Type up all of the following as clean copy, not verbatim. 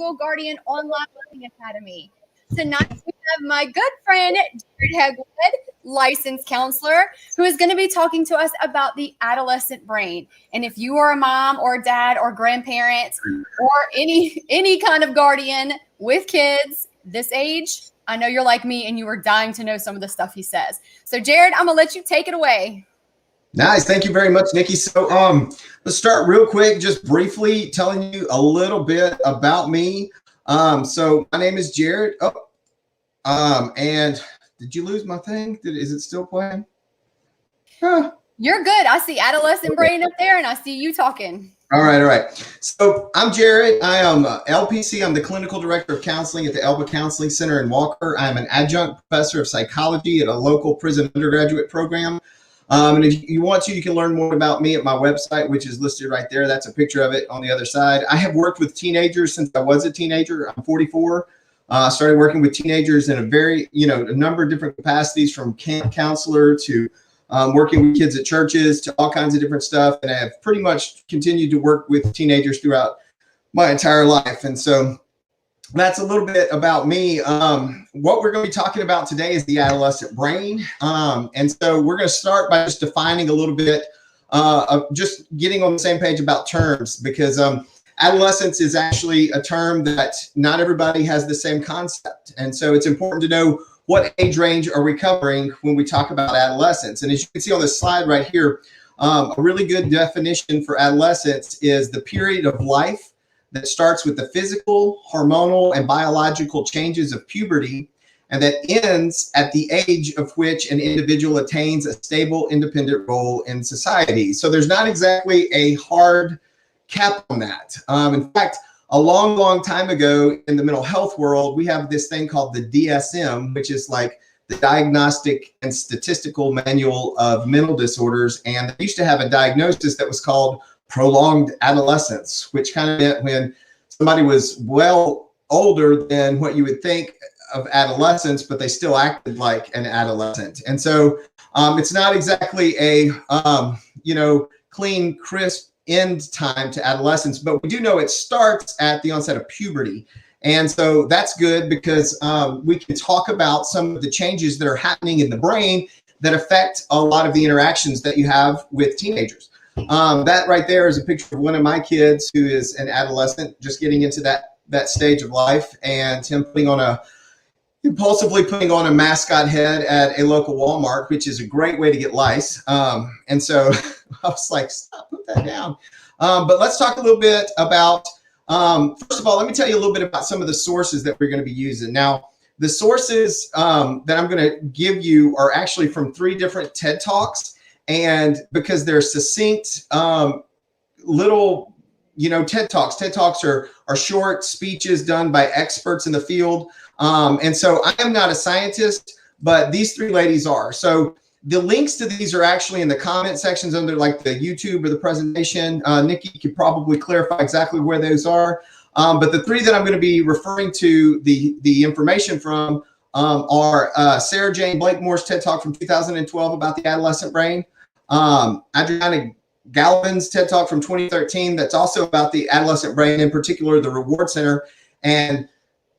Google Guardian Online Learning Academy. Tonight we have my good friend Jared Hegwood, licensed counselor, who is going to be talking to us about the adolescent brain. And if you are a mom or a dad or grandparent or any kind of guardian with kids this age, I know you're like me and you are dying to know some of the stuff he says. So Jared, I'm going to let you take it away. Nice. Thank you very much, Nikki. So let's start real quick, just briefly telling you a little bit about me. So my name is Jared. And did you lose my thing? Is it still playing? You're good. I see adolescent brain up there and I see you talking. All right. So I'm Jared. I am LPC. I'm the clinical director of counseling at the Elba Counseling Center in Walker. I'm an adjunct professor of psychology at a local prison undergraduate program. And if you want to, you can learn more about me at my website, which is listed right there. That's a picture of it on the other side. I have worked with teenagers since I was a teenager. I'm 44. Started working with teenagers in a number of different capacities, from camp counselor to working with kids at churches to all kinds of different stuff. And I have pretty much continued to work with teenagers throughout my entire life. And so that's a little bit about me. What we're going to be talking about today is the adolescent brain. And so we're going to start by just defining a little bit of just getting on the same page about terms, because adolescence is actually a term that not everybody has the same concept. And so it's important to know what age range are we covering when we talk about adolescence. And as you can see on this slide right here, a really good definition for adolescence is the period of life that starts with the physical, hormonal, and biological changes of puberty, and that ends at the age of which an individual attains a stable, independent role in society. So there's not exactly a hard cap on that. In fact, a long time ago in the mental health world, we have this thing called the DSM, which is like the Diagnostic and Statistical Manual of Mental Disorders. And they used to have a diagnosis that was called prolonged adolescence, which kind of meant when somebody was well older than what you would think of adolescence, but they still acted like an adolescent. And so it's not exactly a, clean, crisp end time to adolescence, but we do know it starts at the onset of puberty. And so that's good because we can talk about some of the changes that are happening in the brain that affect a lot of the interactions that you have with teenagers. That right there is a picture of one of my kids who is an adolescent, just getting into that stage of life, and him impulsively putting on a mascot head at a local Walmart, which is a great way to get lice. And so I was like, stop, put that down. But let's talk a little bit about, first of all, let me tell you a little bit about some of the sources that we're going to be using. Now, the sources that I'm going to give you are actually from 3 different TED Talks. And because they're succinct little, TED Talks. TED Talks are short speeches done by experts in the field. And so I am not a scientist, but these 3 ladies are. So the links to these are actually in the comment sections under like the YouTube or the presentation. Nikki could probably clarify exactly where those are. But the 3 that I'm going to be referring to the information from are Sarah Jane Blakemore's TED Talk from 2012 about the adolescent brain, Adriana Galvin's TED Talk from 2013 that's also about the adolescent brain, in particular the reward center, and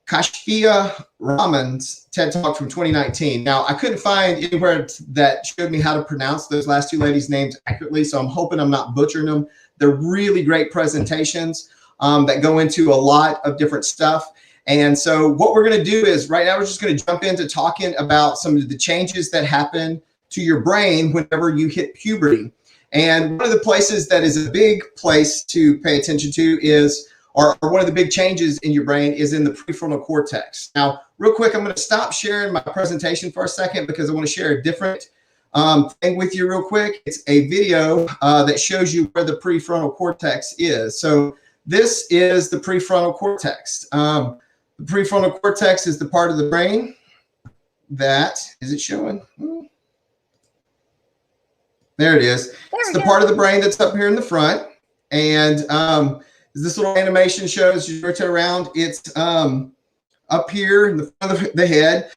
Kashfia Rahman's TED Talk from 2019. Now, I couldn't find anywhere that showed me how to pronounce those last 2 ladies' names accurately, so I'm hoping I'm not butchering them. They're really great presentations that go into a lot of different stuff. And so what we're going to do is right now we're just going to jump into talking about some of the changes that happen to your brain whenever you hit puberty. And one of the places that is a big place to pay attention to is, or one of the big changes in your brain is in the prefrontal cortex. Now, real quick, I'm going to stop sharing my presentation for a second because I want to share a different thing with you real quick. It's a video that shows you where the prefrontal cortex is. So this is the prefrontal cortex. The prefrontal cortex is the part of the brain that, is it showing? There it is. It's the part of the brain that's up here in the front. And as this little animation shows, you rotate around, it's up here in the front of the head.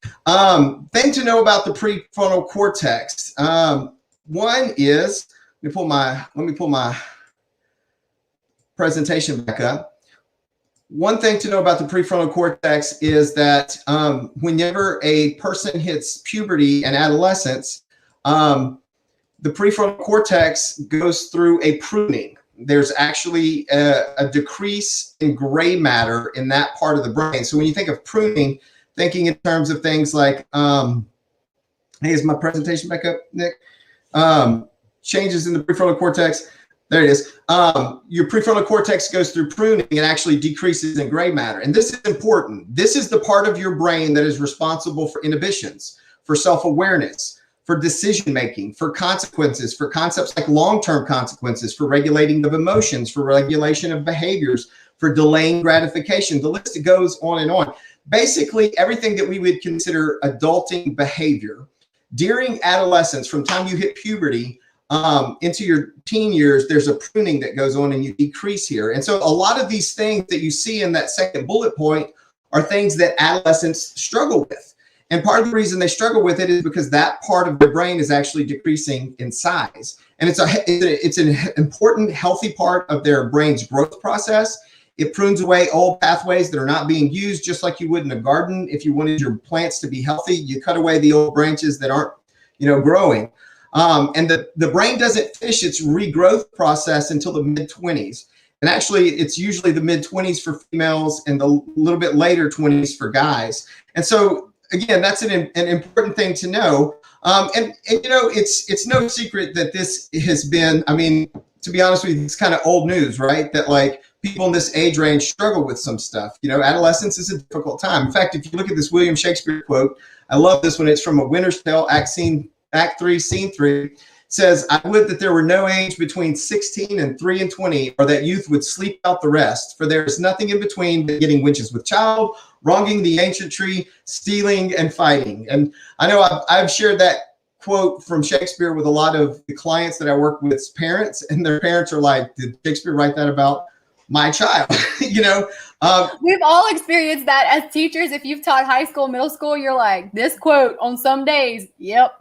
Thing to know about the prefrontal cortex. One is, let me pull my presentation back up. One thing to know about the prefrontal cortex is that whenever a person hits puberty and adolescence, the prefrontal cortex goes through a pruning. There's actually a decrease in gray matter in that part of the brain. So when you think of pruning, thinking in terms of things like, hey, is my presentation back up, Nick? Changes in the prefrontal cortex. There it is. Your prefrontal cortex goes through pruning and actually decreases in gray matter. And this is important. This is the part of your brain that is responsible for inhibitions, for self-awareness, for decision-making, for consequences, for concepts like long-term consequences, for regulating of emotions, for regulation of behaviors, for delaying gratification. The list goes on and on. Basically, everything that we would consider adulting behavior during adolescence, from time you hit puberty, into your teen years, there's a pruning that goes on and you decrease here. And so a lot of these things that you see in that second bullet point are things that adolescents struggle with. And part of the reason they struggle with it is because that part of their brain is actually decreasing in size. And it's an important, healthy part of their brain's growth process. It prunes away old pathways that are not being used, just like you would in a garden. If you wanted your plants to be healthy, you cut away the old branches that aren't, growing. And the brain doesn't finish its regrowth process until the mid-20s. And actually, it's usually the mid-20s for females and the little bit later 20s for guys. And so, again, that's an important thing to know. And it's no secret that this has been, to be honest with you, it's kind of old news, right? That like people in this age range struggle with some stuff. Adolescence is a difficult time. In fact, if you look at this William Shakespeare quote, I love this one. It's from A Winter's Tale, Act 3, Scene 3, says, "I would that there were no age between 16 and 3 and 20, or that youth would sleep out the rest. For there is nothing in between but getting wenches with child, wronging the ancient tree, stealing and fighting." And I know I've shared that quote from Shakespeare with a lot of the clients that I work with, parents, and their parents are like, "Did Shakespeare write that about my child?" We've all experienced that as teachers. If you've taught high school, middle school, you're like, this quote on some days. Yep.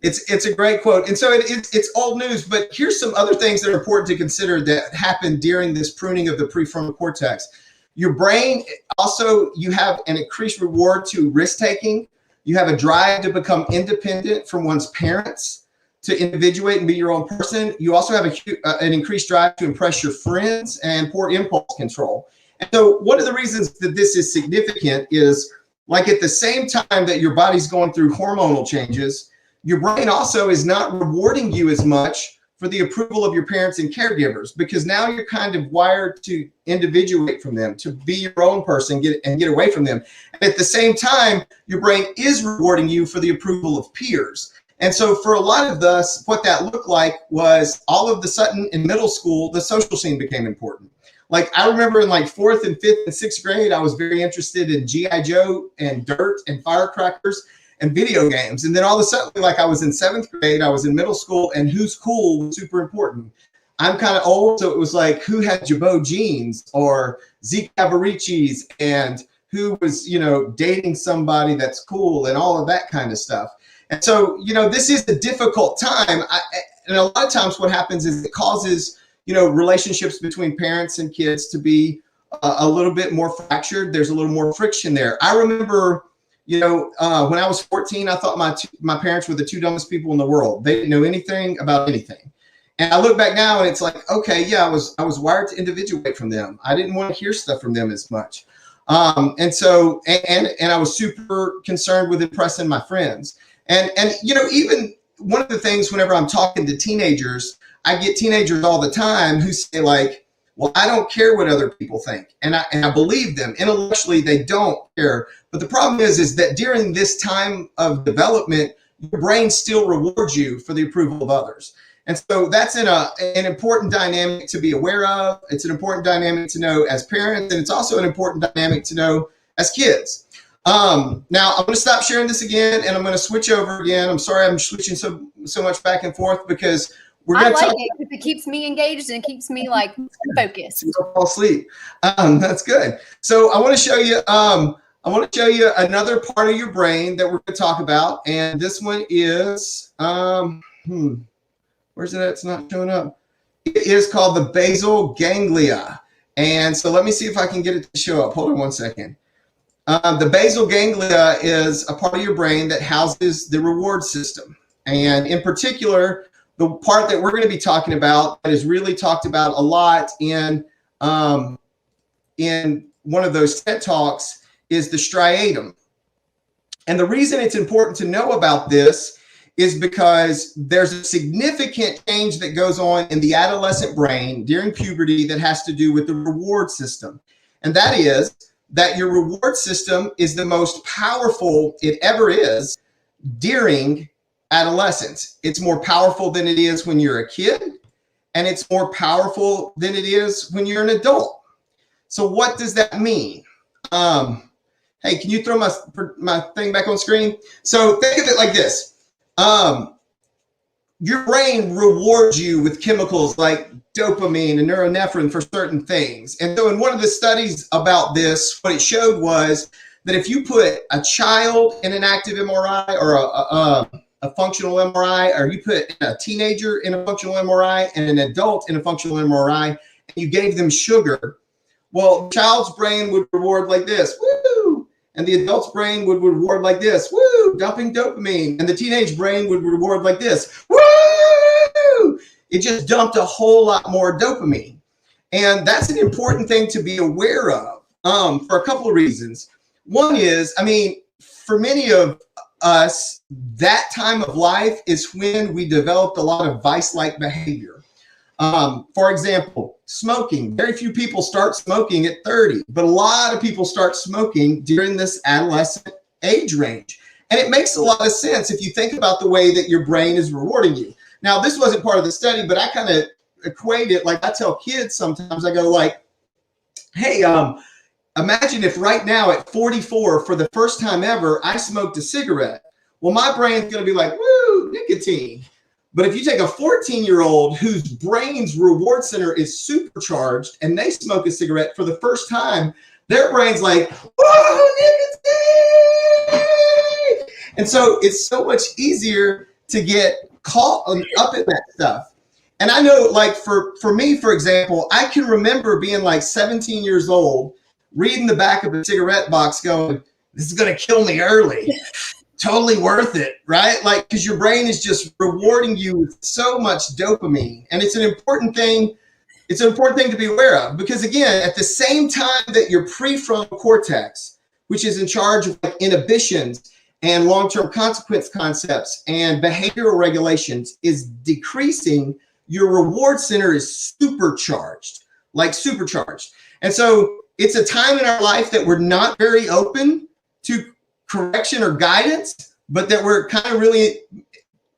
It's a great quote. And so it's old news, but here's some other things that are important to consider that happen during this pruning of the prefrontal cortex. Your brain also, you have an increased reward to risk-taking. You have a drive to become independent from one's parents, to individuate and be your own person. You also have an increased drive to impress your friends and poor impulse control. And so one of the reasons that this is significant is, like, at the same time that your body's going through hormonal changes, your brain also is not rewarding you as much for the approval of your parents and caregivers, because now you're kind of wired to individuate from them, to be your own person, get away from them. And at the same time, your brain is rewarding you for the approval of peers. And so for a lot of us, what that looked like was, all of a sudden in middle school, the social scene became important. Like, I remember in like 4th and 5th and 6th grade, I was very interested in G.I. Joe and dirt and firecrackers and video games. And then all of a sudden, like, I was in 7th grade, I was in middle school, and who's cool was super important. I'm kind of old, so it was like, who had Jabot jeans or Zeke Avericis, and who was, dating somebody that's cool and all of that kind of stuff. And so, this is a difficult time. And a lot of times what happens is it causes, relationships between parents and kids to be a little bit more fractured. There's a little more friction there. I remember, when I was 14, I thought my parents were the two dumbest people in the world. They didn't know anything about anything. And I look back now and it's like, okay, yeah, I was wired to individuate from them. I didn't want to hear stuff from them as much. And so I was super concerned with impressing my friends. And even one of the things, whenever I'm talking to teenagers, I get teenagers all the time who say, like, well, I don't care what other people think. And I believe them. Intellectually, they don't care. But the problem is that during this time of development, your brain still rewards you for the approval of others. And so that's an important dynamic to be aware of. It's an important dynamic to know as parents, and it's also an important dynamic to know as kids. Now I'm going to stop sharing this again, and I'm going to switch over again. I'm sorry I'm switching so much back and forth, because we're going to talk. It because it keeps me engaged and keeps me like focused. Don't fall asleep. That's good. So I want to show you. I want to show you another part of your brain that we're going to talk about, and this one is where's it at? It's not showing up. It is called the basal ganglia. And so let me see if I can get it to show up. Hold on one second. The basal ganglia is a part of your brain that houses the reward system. And in particular, the part that we're going to be talking about that is really talked about a lot in one of those TED Talks is the striatum. And the reason it's important to know about this is because there's a significant change that goes on in the adolescent brain during puberty that has to do with the reward system. And that is that your reward system is the most powerful it ever is during adolescence. It's more powerful than it is when you're a kid, and it's more powerful than it is when you're an adult. So what does that mean? Hey, can you throw my thing back on screen? So think of it like this. Your brain rewards you with chemicals like dopamine and norepinephrine for certain things. And so in one of the studies about this, what it showed was that if you put a child in an active MRI or a functional MRI, or you put a teenager in a functional MRI and an adult in a functional MRI, and you gave them sugar, well, the child's brain would reward like this, woo! And the adult's brain would reward like this, woo, dumping dopamine. And the teenage brain would reward like this, woo! It just dumped a whole lot more dopamine. And that's an important thing to be aware of for a couple of reasons. One is, I mean, for many of us, that time of life is when we developed a lot of vice-like behavior. For example, smoking. Very few people start smoking at 30, but a lot of people start smoking during this adolescent age range. And it makes a lot of sense if you think about the way that your brain is rewarding you. Now, this wasn't part of the study, but I kind of equate it, like I tell kids sometimes, I go like, hey, imagine if right now at 44, for the first time ever, I smoked a cigarette. Well, my brain's going to be like, woo, nicotine. But if you take a 14-year-old whose brain's reward center is supercharged and they smoke a cigarette for the first time, their brain's like, whoa, nicotine! And so it's so much easier to get caught up in that stuff. And I know, like, for me, for example, I can remember being like 17 years old, reading the back of a cigarette box going, this is going to kill me early. Totally worth it, right? Like, because your brain is just rewarding you with so much dopamine. And it's an important thing. It's an important thing to be aware of, because again, at the same time that your prefrontal cortex, which is in charge of like inhibitions and long-term consequence concepts and behavioral regulations, is decreasing, your reward center is supercharged, like supercharged. And so it's a time in our life that we're not very open to correction or guidance, but that we're kind of really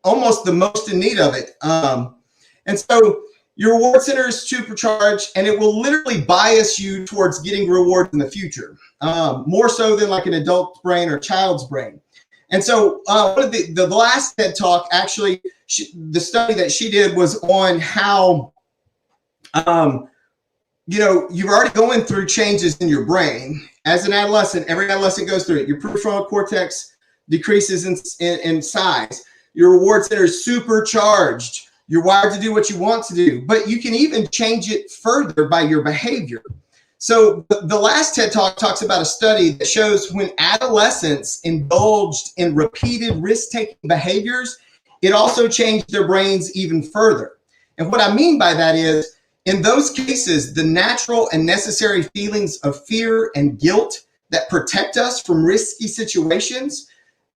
almost the most in need of it. And so your reward center is supercharged, and it will literally bias you towards getting rewards in the future, more so than like an adult's brain or child's brain. And so one of the last TED Talk, actually, the study that she did was on how, you know, you're already going through changes in your brain. As an adolescent, every adolescent goes through it. Your prefrontal cortex decreases in size. Your reward center is supercharged. You're wired to do what you want to do, but you can even change it further by your behavior. So the last TED Talk talks about a study that shows when adolescents indulged in repeated risk-taking behaviors, it also changed their brains even further. And what I mean by that is, in those cases, the natural and necessary feelings of fear and guilt that protect us from risky situations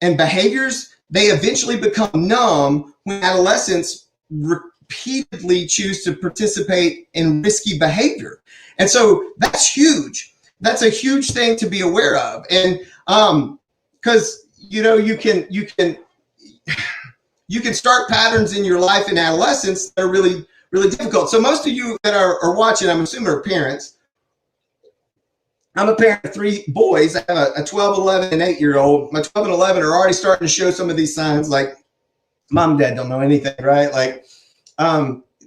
and behaviors, they eventually become numb when adolescents repeatedly choose to participate in risky behavior. And so that's huge. That's a huge thing to be aware of. And because you know, you can start patterns in your life in adolescence that are really difficult. So most of you that are watching, I'm assuming, are parents. I'm a parent of 3 boys. I have a 12, 11, and 8-year-old. My 12 and 11 are already starting to show some of these signs, like mom and dad don't know anything, right? Like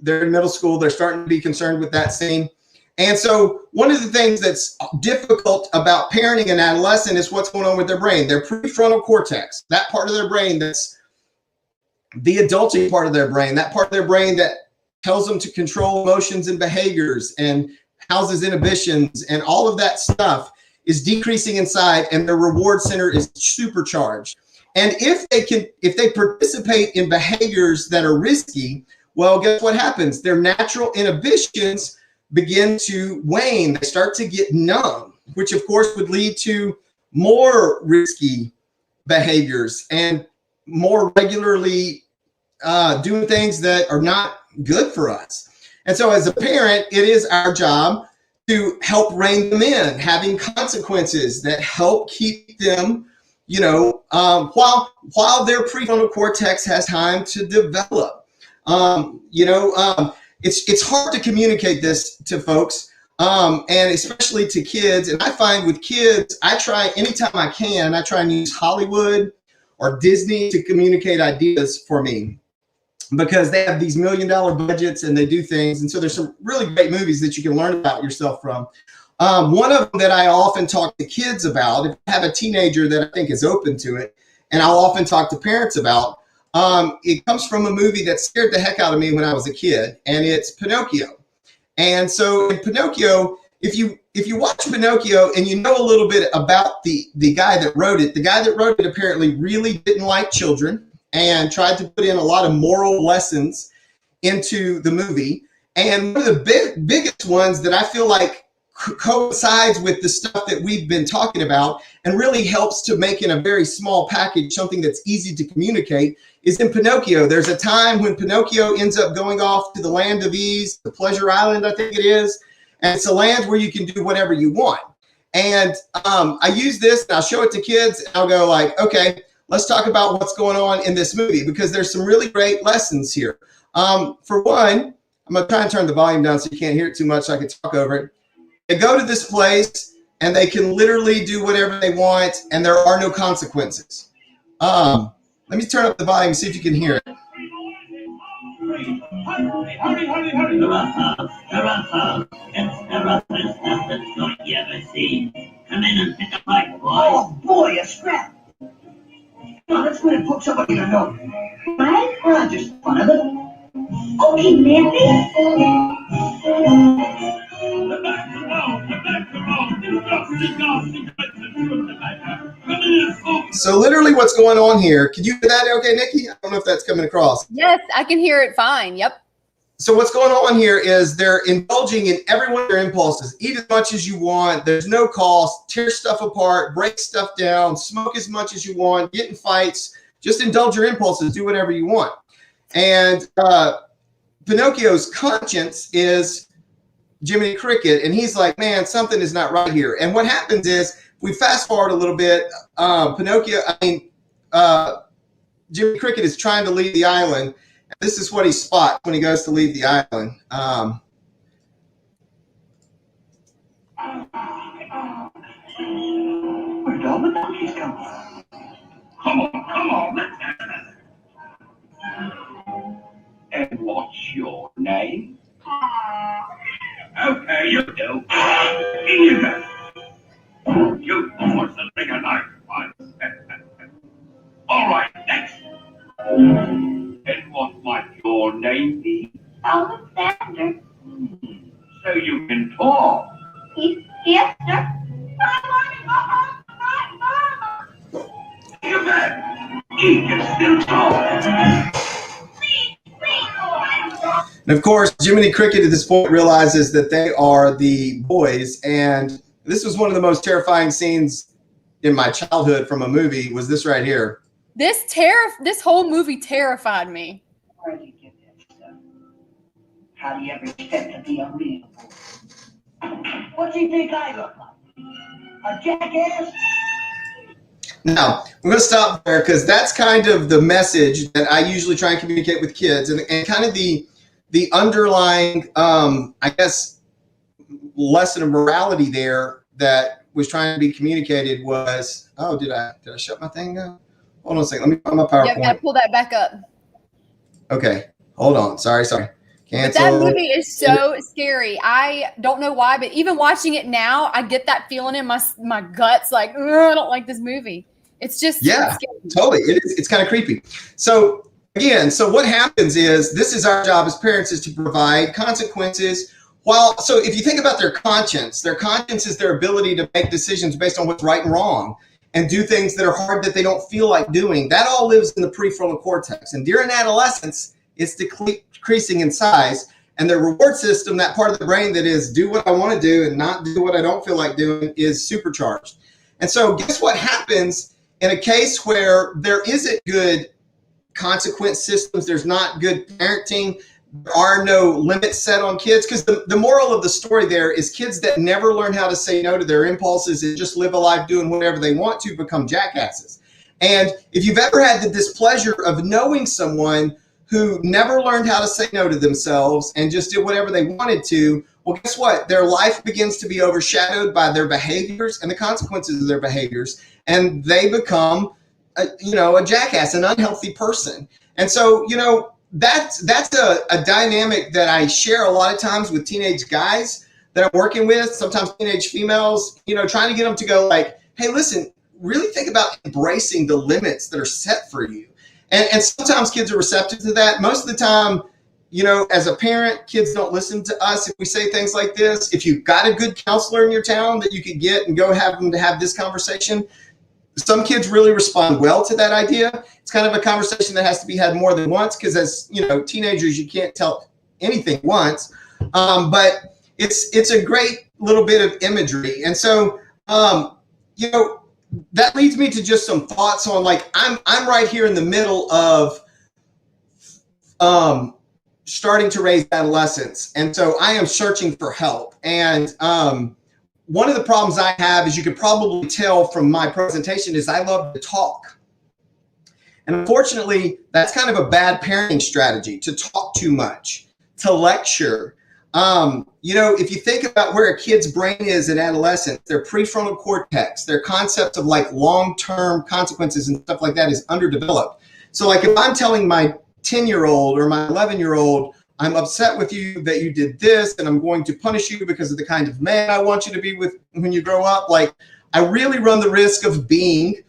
they're in middle school. They're starting to be concerned with that scene. And so one of the things that's difficult about parenting an adolescent is what's going on with their brain. Their prefrontal cortex, that part of their brain that's the adulting part of their brain, that part of their brain that tells them to control emotions and behaviors and houses inhibitions, and all of that stuff is decreasing inside, and their reward center is supercharged. And if they participate in behaviors that are risky, well, guess what happens? Their natural inhibitions begin to wane. They start to get numb, which of course would lead to more risky behaviors and more regularly doing things that are not good for us. And so as a parent, it is our job to help rein them in, having consequences that help keep them, while their prefrontal cortex has time to develop. It's hard to communicate this to folks, and especially to kids. And I find with kids, I try anytime I can, I try and use Hollywood or Disney to communicate ideas for me, because they have these $1 million budgets and they do things. And so there's some really great movies that you can learn about yourself from. One of them that I often talk to kids about, if I have a teenager that I think is open to it, and I'll often talk to parents about, it comes from a movie that scared the heck out of me when I was a kid, and it's Pinocchio. And so in Pinocchio, if you watch Pinocchio and you know a little bit about the guy that wrote it, apparently really didn't like children and tried to put in a lot of moral lessons into the movie. And one of the biggest ones that I feel like coincides with the stuff that we've been talking about and really helps to make in a very small package something that's easy to communicate is in Pinocchio. There's a time when Pinocchio ends up going off to the land of ease, the Pleasure Island, I think it is. And it's a land where you can do whatever you want. And I use this and I'll show it to kids and I'll go like, okay, let's talk about what's going on in this movie, because there's some really great lessons here. For one, I'm going to try and turn the volume down so you can't hear it too much so I can talk over it. They go to this place and they can literally do whatever they want and there are no consequences. Let me turn up the volume and see if you can hear it. Hurry. You ever see? Come in and pick up my boy. Oh boy, a scrap. Come on, let's go and put somebody in a note. Right? Well, just fun of it. Okay, Nancy. So literally what's going on here, can you hear that okay, Nikki? I don't know if that's coming across. Yes, I can hear it fine. Yep. So what's going on here is they're indulging in every one of their impulses. Eat as much as you want. There's no cost. Tear stuff apart. Break stuff down. Smoke as much as you want. Get in fights. Just indulge your impulses. Do whatever you want. And Pinocchio's conscience is Jiminy Cricket. And he's like, man, something is not right here. And what happens is, we fast forward a little bit. Jiminy Cricket is trying to leave the island. This is what he spots when he goes to leave the island. Where'd all the donkeys come from? Come on, let's have it. And what's your name? Okay, you do. In you go. You want to make a nice one. All right, next. And what might your name be? Alexander. So you can talk. Yes, sir. I want to go home. You bet. He can still talk. And of course, Jiminy Cricket at this point realizes that they are the boys. And this was one of the most terrifying scenes in my childhood from a movie, was this right here. This whole movie terrified me. Where'd you get that stuff? How do you ever expect to be a real boy? What do you think I look like? A jackass? Now, I'm going to stop there because that's kind of the message that I usually try and communicate with kids, and kind of the underlying, I guess, lesson of morality there that was trying to be communicated was, oh, did I shut my thing down? Hold on a second. Let me find my PowerPoint. Yeah, gotta pull that back up. Okay, hold on. Sorry. But Cancel. that movie is so scary. I don't know why, but even watching it now, I get that feeling in my guts, like, I don't like this movie. It's just yeah, totally. It's kind of creepy. So again, what happens is, this is our job as parents, is to provide consequences so if you think about their conscience is their ability to make decisions based on what's right and wrong and do things that are hard that they don't feel like doing. That all lives in the prefrontal cortex. And during adolescence, it's decreasing in size. And the reward system, that part of the brain that is do what I want to do and not do what I don't feel like doing, is supercharged. And so guess what happens in a case where there isn't good consequence systems, there's not good parenting, there are no limits set on kids? Because the moral of the story there is kids that never learn how to say no to their impulses and just live a life doing whatever they want to become jackasses. And if you've ever had the displeasure of knowing someone who never learned how to say no to themselves and just did whatever they wanted to, well, guess what? Their life begins to be overshadowed by their behaviors and the consequences of their behaviors, and they become a jackass, an unhealthy person. And so, that's a dynamic that I share a lot of times with teenage guys that I'm working with, sometimes teenage females, trying to get them to go like, hey, listen, really think about embracing the limits that are set for you. And sometimes kids are receptive to that. Most of the time, as a parent, kids don't listen to us if we say things like this. If you've got a good counselor in your town that you could get and go have them to have this conversation, some kids really respond well to that idea. It's kind of a conversation that has to be had more than once because as teenagers, you can't tell anything once. But it's a great little bit of imagery. And so, that leads me to just some thoughts on I'm right here in the middle of starting to raise adolescents. And so I am searching for help. And one of the problems I have, as you could probably tell from my presentation, is I love to talk. And unfortunately, that's kind of a bad parenting strategy, to talk too much, to lecture. If you think about where a kid's brain is in adolescence, their prefrontal cortex, their concept of long-term consequences and stuff like that is underdeveloped. So if I'm telling my 10-year-old or my 11-year-old, I'm upset with you that you did this and I'm going to punish you because of the kind of man I want you to be with when you grow up, I really run the risk of being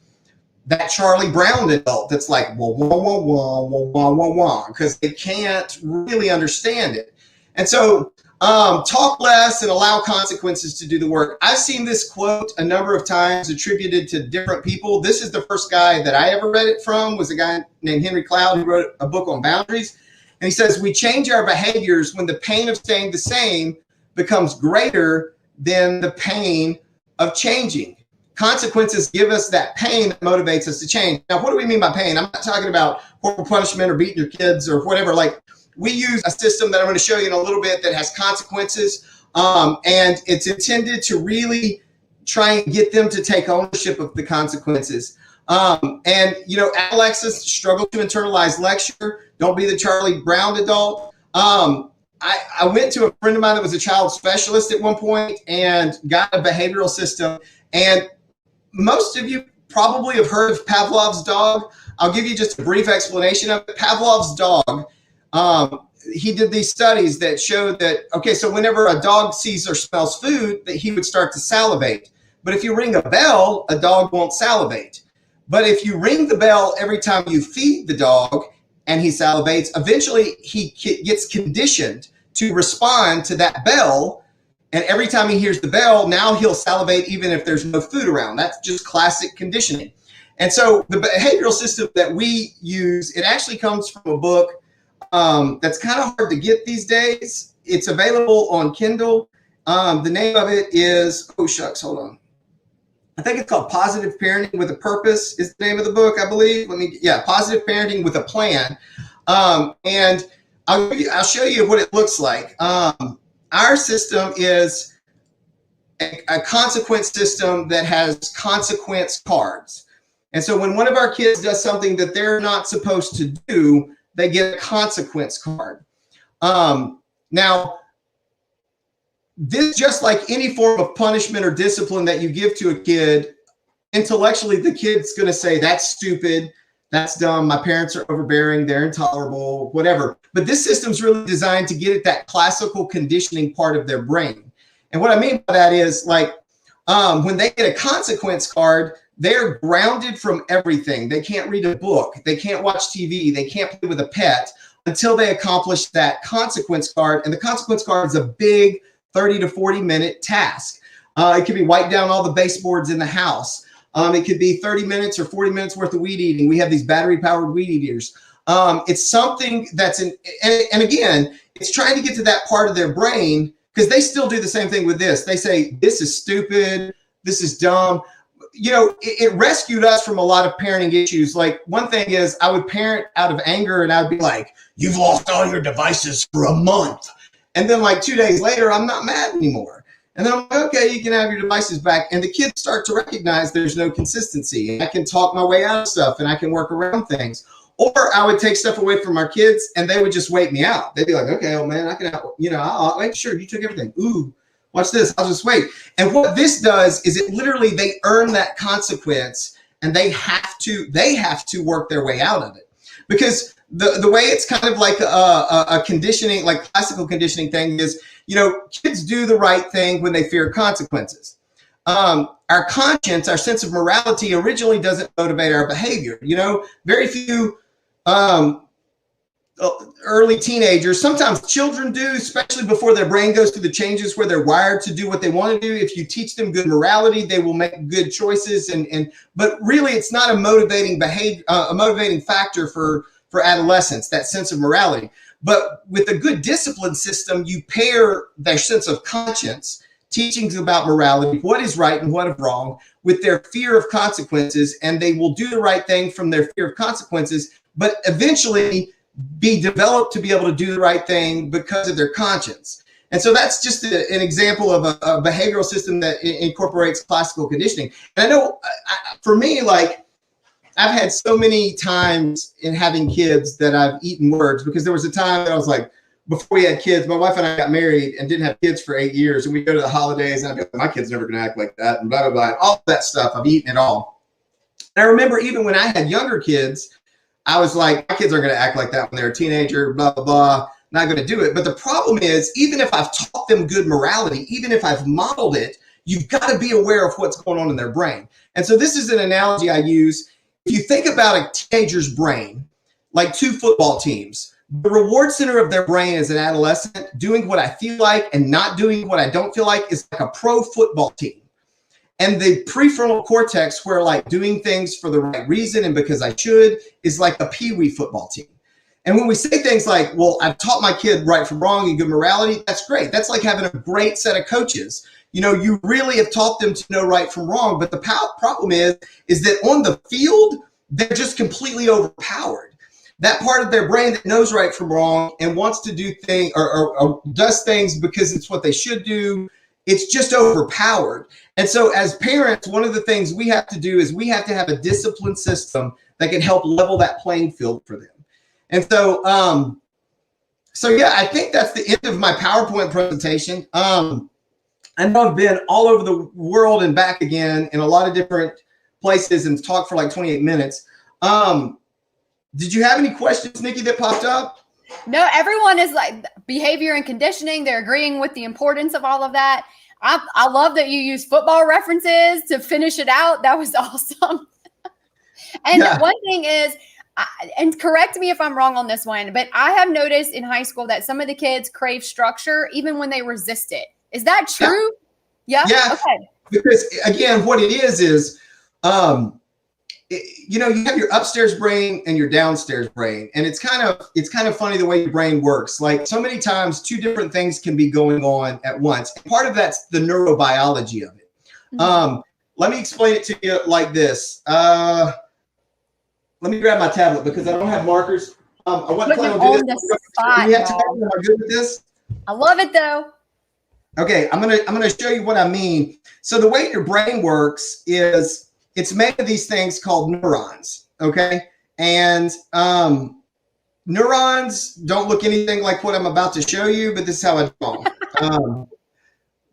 that Charlie Brown adult that's like, wah, wah, wah, wah, wah, wah, wah, wah, because they can't really understand it. And so talk less and allow consequences to do the work. I've seen this quote a number of times attributed to different people. This is the first guy that I ever read it from, was a guy named Henry Cloud who wrote a book on boundaries. And he says, we change our behaviors when the pain of staying the same becomes greater than the pain of changing. Consequences give us that pain that motivates us to change. Now, what do we mean by pain? I'm not talking about corporal punishment or beating your kids or whatever. We use a system that I'm going to show you in a little bit that has consequences, and it's intended to really try and get them to take ownership of the consequences. Adolescents struggle to internalize lecture. Don't be the Charlie Brown adult. I went to a friend of mine that was a child specialist at one point and got a behavioral system. And most of you probably have heard of Pavlov's dog. I'll give you just a brief explanation of it. Pavlov's dog, he did these studies that showed that, so whenever a dog sees or smells food, that he would start to salivate. But if you ring a bell, a dog won't salivate. But if you ring the bell every time you feed the dog and he salivates, eventually he gets conditioned to respond to that bell. And every time he hears the bell, now he'll salivate even if there's no food around. That's just classic conditioning. And so the behavioral system that we use, it actually comes from a book that's kind of hard to get these days. It's available on Kindle. The name of it is, hold on. I think it's called Positive Parenting with a Purpose is the name of the book, I believe. Positive Parenting with a Plan. And I'll show you what it looks like. Our system is a consequence system that has consequence cards. And so when one of our kids does something that they're not supposed to do, they get a consequence card. Now, this, just like any form of punishment or discipline that you give to a kid, intellectually, the kid's going to say, that's stupid, that's dumb, my parents are overbearing, they're intolerable, whatever. But this system's really designed to get at that classical conditioning part of their brain. And what I mean by that is, when they get a consequence card, they're grounded from everything. They can't read a book, they can't watch TV, they can't play with a pet until they accomplish that consequence card. And the consequence card is a big 30 to 40 minute task. It could be wipe down all the baseboards in the house. It could be 30 minutes or 40 minutes worth of weed eating. We have these battery powered weed eaters. It's something that's and again, it's trying to get to that part of their brain, because they still do the same thing with this. They say, this is stupid. This is dumb. You know, it rescued us from a lot of parenting issues. Like, one thing is, I would parent out of anger and I'd be like, you've lost all your devices for a month. And then like 2 days later, I'm not mad anymore. And then I'm like, okay, you can have your devices back. And the kids start to recognize there's no consistency. I can talk my way out of stuff and I can work around things. Or I would take stuff away from our kids and they would just wait me out. They'd be like, okay, oh man, I can, I'll make sure you took everything. Ooh, watch this. I'll just wait. And what this does is it literally, they earn that consequence and they have to work their way out of it. Because the way it's kind of like a conditioning, like classical conditioning thing is, kids do the right thing when they fear consequences. Our conscience, our sense of morality originally doesn't motivate our behavior. Very few early teenagers, sometimes children do, especially before their brain goes through the changes where they're wired to do what they want to do. If you teach them good morality, they will make good choices. But really, it's not a motivating behavior, a motivating factor for adolescents, that sense of morality. But with a good discipline system, you pair their sense of conscience, teachings about morality, what is right and what is wrong, with their fear of consequences, and they will do the right thing from their fear of consequences, but eventually be developed to be able to do the right thing because of their conscience. And so that's just an example of a behavioral system that incorporates classical conditioning. And I know for me, like, I've had so many times in having kids that I've eaten words, because there was a time that I was like, before we had kids, my wife and I got married and didn't have kids for 8 years. And we go to the holidays and I'd be like, my kid's never going to act like that, and blah, blah, blah. All that stuff, I've eaten it all. And I remember even when I had younger kids, I was like, my kids aren't going to act like that when they're a teenager, blah, blah, blah, not going to do it. But the problem is, even if I've taught them good morality, even if I've modeled it, you've got to be aware of what's going on in their brain. And so this is an analogy I use. If you think about a teenager's brain, like two football teams, the reward center of their brain as an adolescent, doing what I feel like and not doing what I don't feel like, is like a pro football team. And the prefrontal cortex, where like doing things for the right reason and because I should, is like a peewee football team. And when we say things like, well, I've taught my kid right from wrong and good morality, that's great. That's like having a great set of coaches. You really have taught them to know right from wrong. But the problem is that on the field, they're just completely overpowered. That part of their brain that knows right from wrong and wants to do things or does things because it's what they should do, it's just overpowered. And so as parents, one of the things we have to do is we have to have a discipline system that can help level that playing field for them. And so, yeah, I think that's the end of my PowerPoint presentation. I know I've been all over the world and back again in a lot of different places and talked for like 28 minutes. Did you have any questions, Nikki, that popped up? No, everyone is like behavior and conditioning. They're agreeing with the importance of all of that. I love that you use football references to finish it out. That was awesome. And one thing is, and correct me if I'm wrong on this one, but I have noticed in high school that some of the kids crave structure even when they resist it. Is that true? Yeah. Okay. Because again, what it is you have your upstairs brain and your downstairs brain, and it's kind of funny the way your brain works. Like, so many times, two different things can be going on at once. And part of that's the neurobiology of it. Mm-hmm. Let me explain it to you like this. Let me grab my tablet because I don't have markers. I wasn't planning on doing this. Spot, you have time? Am I good with this? I love it though. Okay, I'm gonna show you what I mean. So the way your brain works is, it's made of these things called neurons, okay? And neurons don't look anything like what I'm about to show you, but this is how I draw them,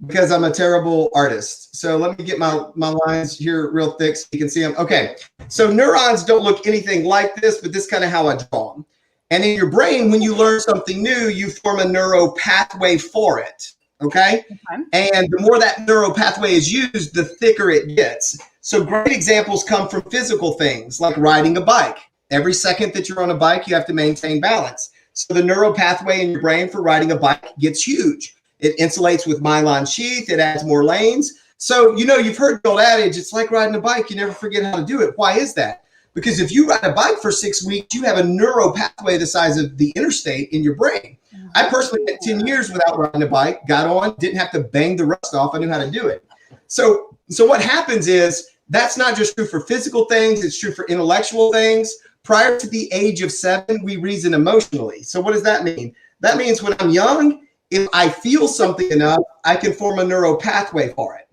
because I'm a terrible artist. So let me get my lines here real thick so you can see them. Okay, so neurons don't look anything like this, but this is kind of how I draw them. And in your brain, when you learn something new, you form a neural pathway for it, okay? And the more that neural pathway is used, the thicker it gets. So great examples come from physical things like riding a bike. Every second that you're on a bike, you have to maintain balance. So the neural pathway in your brain for riding a bike gets huge. It insulates with myelin sheath. It adds more lanes. So, you've heard the old adage, it's like riding a bike. You never forget how to do it. Why is that? Because if you ride a bike for 6 weeks, you have a neuro pathway the size of the interstate in your brain. I personally went 10 years without riding a bike, got on, didn't have to bang the rust off. I knew how to do it. So what happens is that's not just true for physical things. It's true for intellectual things. Prior to the age of 7, we reason emotionally. So what does that mean? That means when I'm young, if I feel something enough, I can form a neural pathway for it.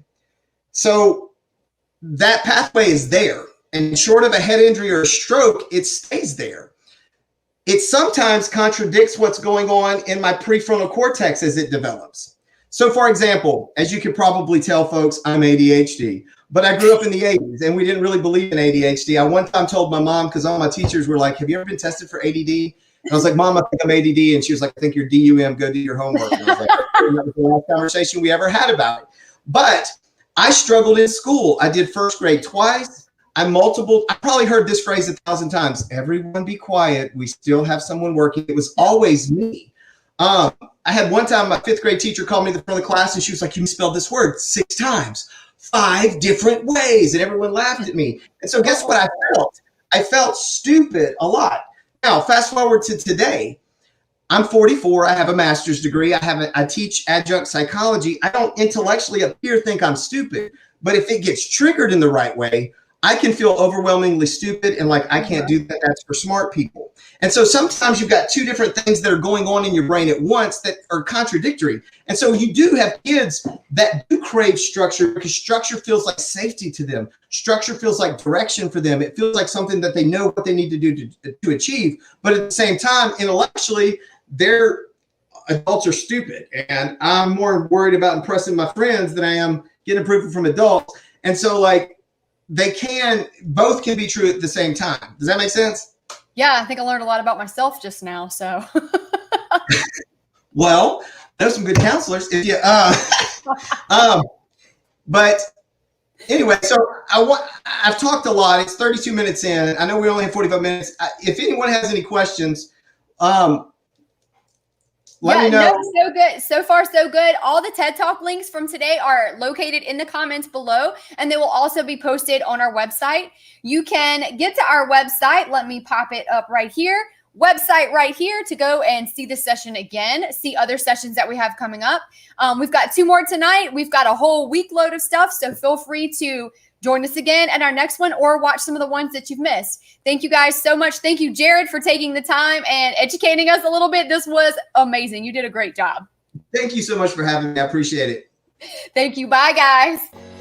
So that pathway is there. And short of a head injury or a stroke, it stays there. It sometimes contradicts what's going on in my prefrontal cortex as it develops. So for example, as you can probably tell, folks, I'm ADHD. But I grew up in the 80s and we didn't really believe in ADHD. I one time told my mom, because all my teachers were like, have you ever been tested for ADD? And I was like, Mom, I think I'm ADD. And she was like, I think you're DUM, go do your homework. And I was like, that was the last conversation we ever had about it. But I struggled in school. I did first grade twice. I probably heard this phrase 1,000 times. Everyone be quiet. We still have someone working. It was always me. I had one time my 5th grade teacher called me to the front of the class and she was like, you misspelled this word 6 times, 5 different ways. And everyone laughed at me. And so guess what I felt? I felt stupid a lot. Now, fast forward to today. I'm 44. I have a master's degree. I teach adjunct psychology. I don't intellectually up here think I'm stupid, but if it gets triggered in the right way, I can feel overwhelmingly stupid and like I can't do that. That's for smart people. And so sometimes you've got 2 different things that are going on in your brain at once that are contradictory. And so you do have kids that do crave structure because structure feels like safety to them. Structure feels like direction for them. It feels like something that they know what they need to do to achieve. But at the same time, intellectually, their adults are stupid. And I'm more worried about impressing my friends than I am getting approval from adults. And so both can be true at the same time. Does that make sense? Yeah, I think I learned a lot about myself just now. So, well, there's some good counselors. If you, but anyway, so I've talked a lot. It's 32 minutes in. I know we only have 45 minutes. If anyone has any questions, let me know. No, so good. So far, so good. All the TED Talk links from today are located in the comments below, and they will also be posted on our website. You can get to our website. Let me pop it up right here. Website right here to go and see the session again, see other sessions that we have coming up. We've got 2 more tonight. We've got a whole week load of stuff, so feel free to join us again at our next one or watch some of the ones that you've missed. Thank you guys so much. Thank you, Jared, for taking the time and educating us a little bit. This was amazing. You did a great job. Thank you so much for having me. I appreciate it. Thank you. Bye, guys.